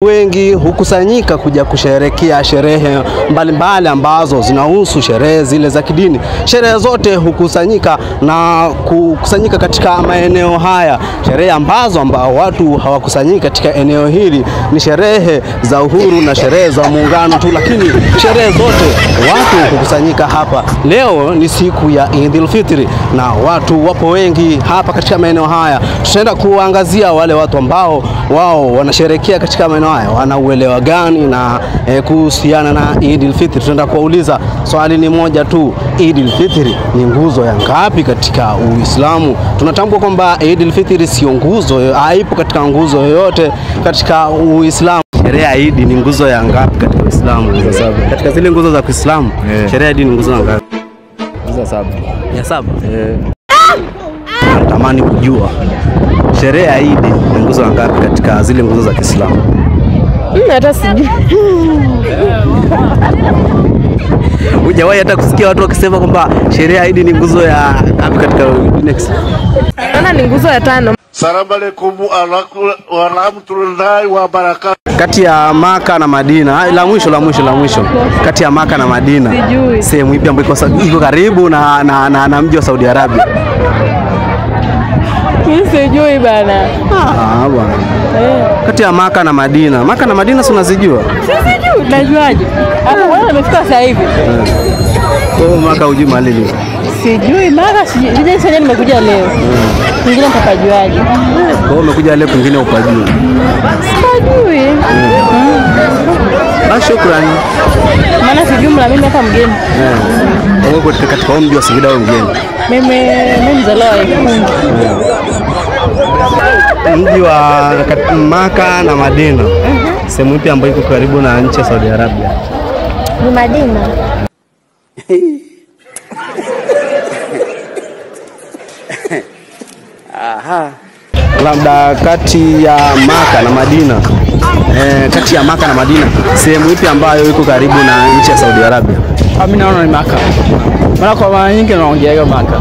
Wengi hukusanyika kuja kusherehekea sherehe mbalimbali ambazo zinahusu sherehe zile za kidini. Sherehe zote hukusanyika na kukusanyika katika maeneo haya. Sherehe ambazo watu hawakusanyika katika eneo hili ni sherehe za uhuru na sherehe za muungano tu, lakini sherehe zote watu hukusanyika hapa. Leo ni siku ya Eidul Fitri na watu wapo wengi hapa katika maeneo haya. Tutaenda kuangazia wale watu ambao wao wanasherehekea katika maeneo haya, wana uelewa gani na kuhusiana na Eidul Fitri. Tutaenda kuuliza swali ni moja tu: Eidul Fitri ni nguzo ya ngapi katika Uislamu? Tunatambua kwamba Eidul Fitri sio nguzo, haipo katika nguzo yoyote katika Uislamu. Sherehe ya Eid ni nguzo ya ngapi katika Uislamu? Katika zile nguzo za Uislamu, sherehe ya Eid ni nguzo ya ngapi? Nguzo 7. Ya 7. Natamani kujua sherehe ya Eid ni nguzo ya ngapi katika zile nguzo za Kiislamu? Hata sijui. Hujawahi hata kusikia watu wakisema kwamba sherehe ya Eid ni nguzo ya ngapi katika next? Naona ni nguzo ya 5. Salamu alaykum wa rahmatullahi wa barakatuh. Kati ya Maka na Madina, la mwisho. Kati ya Maka na Madina, sehemu ipi ambayo iko karibu na mji wa Saudi Arabia? Sijui bana. Bwana. Kati ya Maka na Madina. Maka na Madina si unazijua? Sijui, najuaje? Hapo wewe umefika sasa hivi. Maka hujui mahali lipo? Sijui Maka, sijui sasa nimekuja leo. Mwingine mtapajuaje? Umekuja leo, kwingine upajui. Sijui. Shukrani. Maana si jumla mimi hapa mgeni. Wewe katika mji wa Singida wewe mgeni? Mimi mzaliwa wa Ikungi. Mji wa Maka na Madina. Sehemu ipi ambayo iko karibu na nchi ya Saudi Arabia? Ni Madina. Aha. Labda kati ya Maka na Madina. Kati ya Maka na Madina, sehemu ipi ambayo iko karibu na nchi ya Saudi Arabia? Mimi naona ni Maka. Maana kwa maana nyingi naongea Maka.